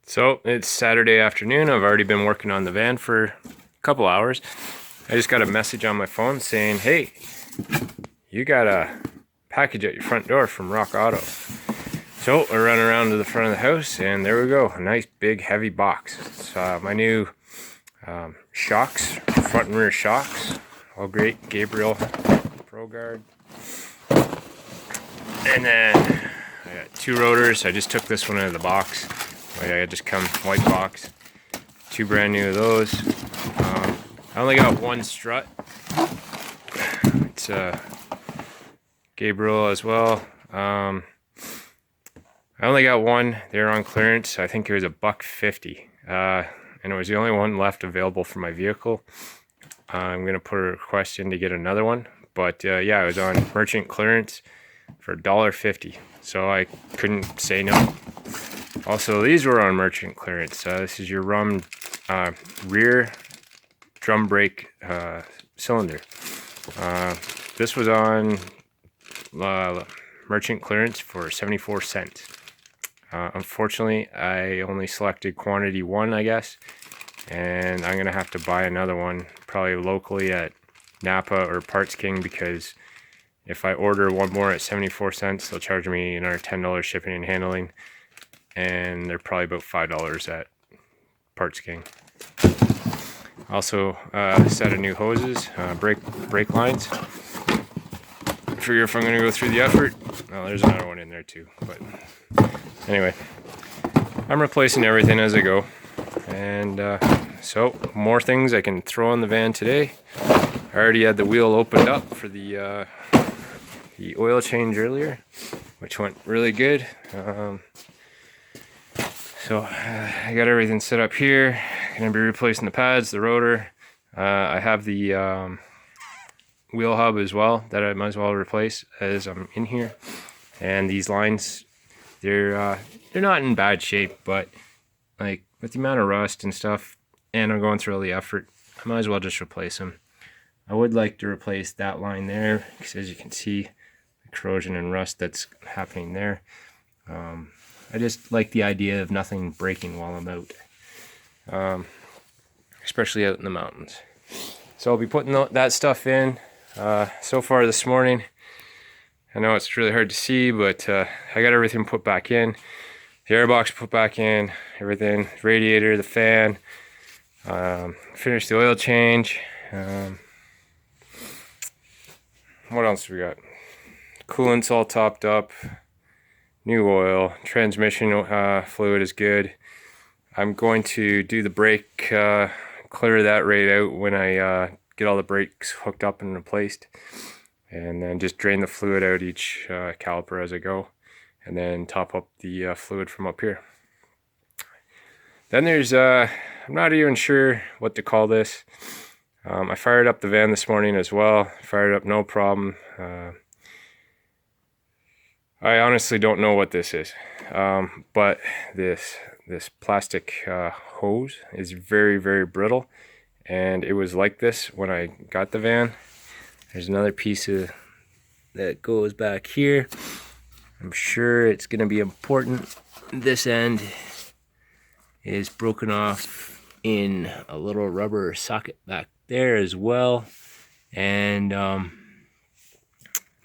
So it's Saturday afternoon. I've already been working on the van for a couple hours. I just got a message on my phone saying, hey, you got a package at your front door from Rock Auto. So I run around to the front of the house and there we go. A nice big heavy box. It's my new shocks, front and rear shocks. All great, Gabriel Pro Guard. And then I got two rotors. I just took this one out of the box. I just come white box. Two brand new of those. I only got one strut. It's Gabriel as well. I only got one. They're on clearance. I think it was $1.50, and it was the only one left available for my vehicle. I'm gonna put a request in to get another one, but yeah, it was on merchant clearance for $1.50, so I couldn't say no. Also, these were on merchant clearance. This is your rear drum brake cylinder. This was on merchant clearance for 74 cents. Unfortunately, I only selected quantity 1, I guess, and I'm gonna have to buy another one, probably locally at Napa or Parts King, because if I order one more at 74 cents, they'll charge me another $10 shipping and handling, and they're probably about $5 at Parts King. Also, a set of new hoses, brake lines. I figure if I'm gonna go through the effort, well, there's another one in there too. But anyway, I'm replacing everything as I go, and so more things I can throw on the van today. I already had the wheel opened up for the oil change earlier, which went really good. So I got everything set up here. Gonna be replacing the pads, the rotor. I have the wheel hub as well that I might as well replace as I'm in here. And these lines, they're not in bad shape, but like with the amount of rust and stuff, and I'm going through all the effort, I might as well just replace them. I would like to replace that line there, because as you can see, the corrosion and rust that's happening there. I just like the idea of nothing breaking while I'm out, especially out in the mountains. So I'll be putting that stuff in. So far this morning, I know it's really hard to see, but I got everything put back in. The airbox put back in, everything, radiator, the fan, finished the oil change. What else we got? Coolant's all topped up. New oil, transmission fluid is good. I'm going to do the brake, clear that right out when I get all the brakes hooked up and replaced, and then just drain the fluid out each caliper as I go, and then top up the fluid from up here. Then there's, I'm not even sure what to call this. I fired up the van this morning as well, fired it up no problem. I honestly don't know what this is, but this plastic hose is very, very brittle, and it was like this when I got the van. There's another piece of that goes back here. I'm sure it's going to be important. This end is broken off in a little rubber socket back there as well, and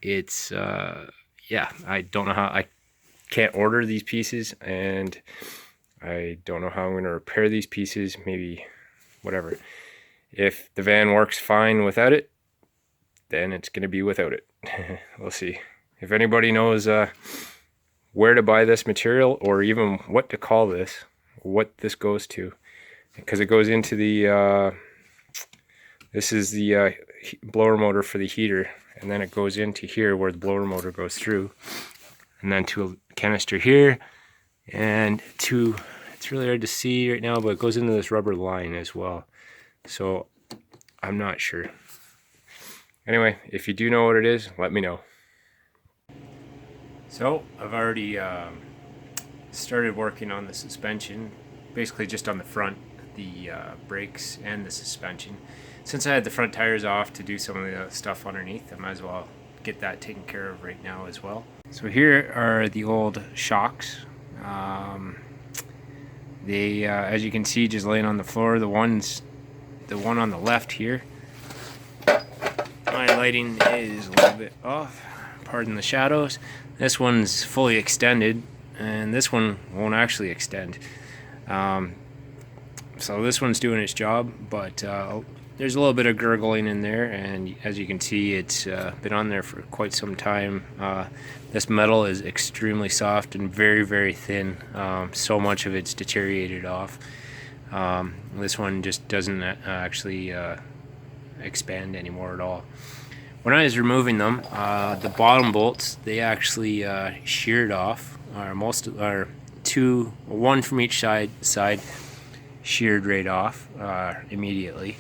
it's yeah, I don't know how, I can't order these pieces, and I don't know how I'm going to repair these pieces. Maybe whatever. If the van works fine without it, then it's going to be without it. We'll see. If anybody knows where to buy this material, or even what to call this, what this goes to, because it goes into the this is the blower motor for the heater, and then it goes into here where the blower motor goes through, and then to a canister here, and to, it's really hard to see right now, but it goes into this rubber line as well. So I'm not sure. Anyway, if you do know what it is, let me know. So I've already started working on the suspension, basically just on the front, the brakes and the suspension. Since I had the front tires off to do some of the stuff underneath, I might as well get that taken care of right now as well. So here are the old shocks. They, as you can see, just laying on the floor. The one on the left here, my lighting is a little bit off, pardon the shadows. This one's fully extended, and this one won't actually extend. So this one's doing its job, but there's a little bit of gurgling in there, and as you can see, it's been on there for quite some time. This metal is extremely soft and very, very thin. So much of it's deteriorated off. This one just doesn't actually expand anymore at all. When I was removing them, the bottom bolts, they actually sheared off, or one from each side sheared right off immediately,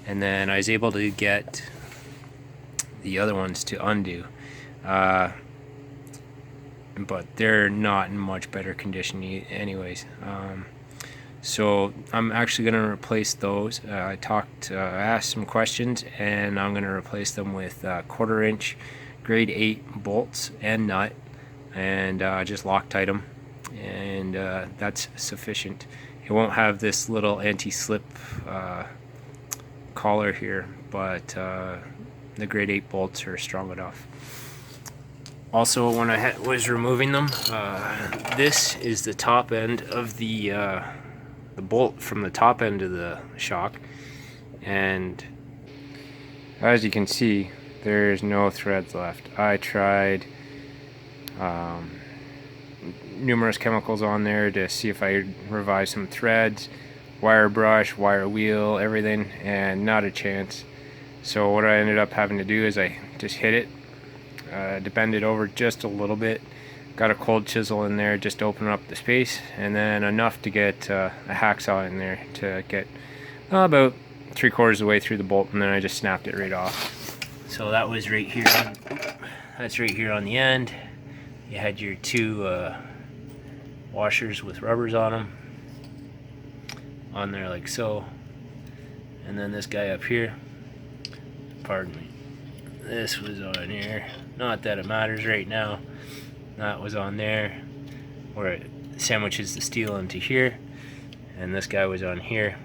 and then I was able to get the other ones to undo, but they're not in much better condition anyways. So I'm actually going to replace those. I asked some questions, and I'm going to replace them with 1/4 inch grade 8 bolts and nut, and just Loctite them, and that's sufficient. It won't have this little anti-slip collar here, but the grade 8 bolts are strong enough. Also, when I was removing them, this is the top end of the bolt from the top end of the shock, and as you can see, there's no threads left. I tried numerous chemicals on there to see if I could revive some threads, wire brush, wire wheel, everything, and not a chance. So what I ended up having to do is I just hit it, to bend it over just a little bit, got a cold chisel in there just to open up the space, and then enough to get a hacksaw in there to get about 3/4 of the way through the bolt, and then I just snapped it right off. So that was right here. That's right here on the end. You had your two washers with rubbers on them on there like so, and then this guy up here, pardon me, this was on here. Not that it matters right now. That was on there where it sandwiches the steel into here, and this guy was on here,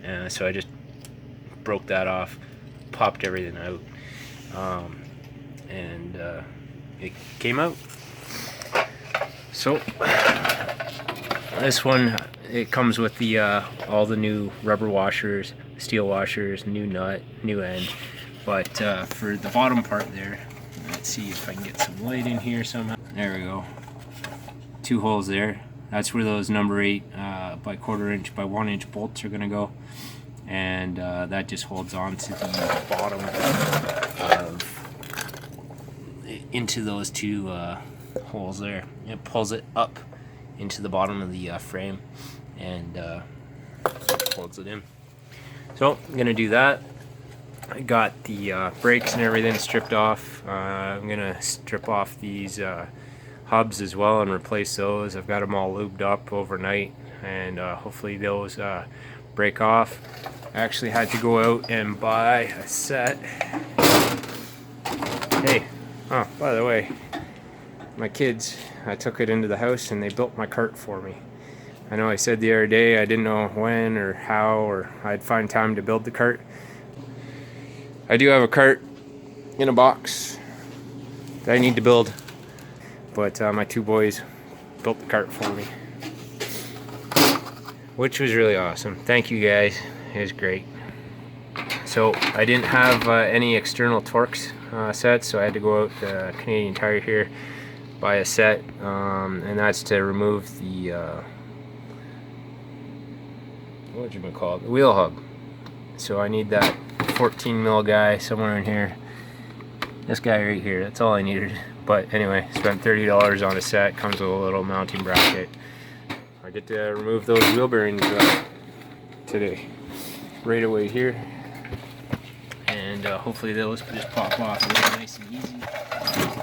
and so I just broke that off, popped everything out, and it came out. So this one, it comes with the all the new rubber washers, steel washers, new nut, new end, but for the bottom part there, let's see if I can get some light in here somehow. There we go. 2 holes there. That's where those number 8 by 1/4 inch by 1 inch bolts are gonna go, and that just holds on to the bottom into those 2 holes there. It pulls it up into the bottom of the frame and holds it in. So I'm gonna do that. I got the brakes and everything stripped off. I'm gonna strip off these hubs as well and replace those. I've got them all lubed up overnight, and hopefully those break off. I actually had to go out and buy a set. Hey, oh, by the way, my kids, I took it into the house and they built my cart for me. I know I said the other day I didn't know when or how or I'd find time to build the cart. I do have a cart in a box that I need to build, but my 2 boys built the cart for me, which was really awesome. Thank you guys, it was great. So I didn't have any external Torx sets, so I had to go out to Canadian Tire here, buy a set, and that's to remove the what you call it, the wheel hub. So I need that 14 mil guy somewhere in here. This guy right here, that's all I needed. But anyway, spent $30 on a set, comes with a little mounting bracket. I get to remove those wheel bearings today, right away here. And hopefully those just pop off really nice and easy.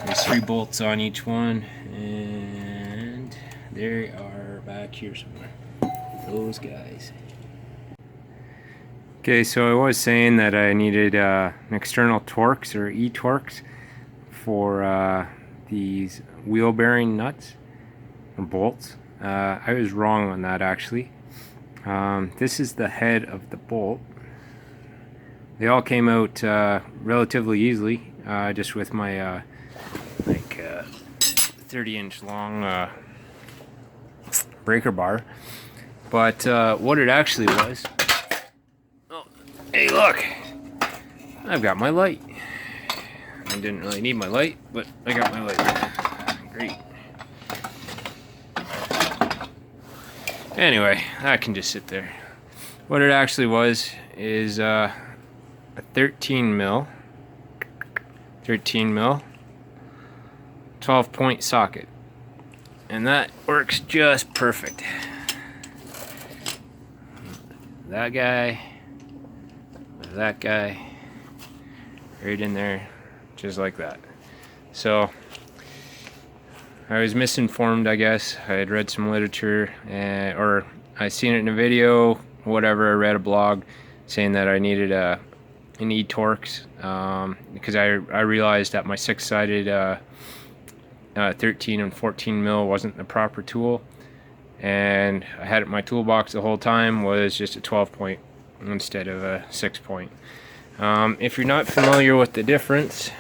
There's 3 bolts on each one, and they are back here somewhere. Those guys. Okay, so I was saying that I needed an external Torx or E-Torx for these wheel bearing nuts or bolts. I was wrong on that actually. This is the head of the bolt. They all came out relatively easily, just with my 30-inch long breaker bar. But what it actually was, oh, hey look, I've got my light. I didn't really need my light, but I got my light. Great. Anyway, that can just sit there. What it actually was is a 13 mil 12-point socket, and that works just perfect. That guy with that guy right in there, just like that. So I was misinformed, I guess. I had read some literature, or I seen it in a video, whatever. I read a blog saying that I needed an eTorx, because I realized that my 6-sided 13 and 14 mil wasn't the proper tool, and I had it in my toolbox the whole time was just a 12-point instead of a 6-point. If you're not familiar with the difference,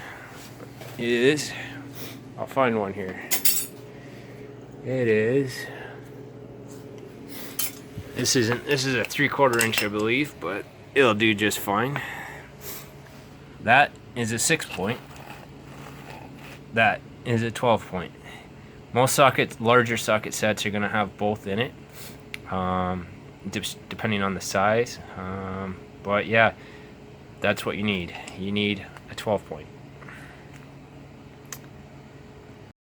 I'll find one here. This is a 3/4 inch, I believe, but it'll do just fine. That is a 6-point. That is a 12-point. Most sockets, larger socket sets, are going to have both in it, depending on the size. But yeah, that's what you need. You need a 12-point.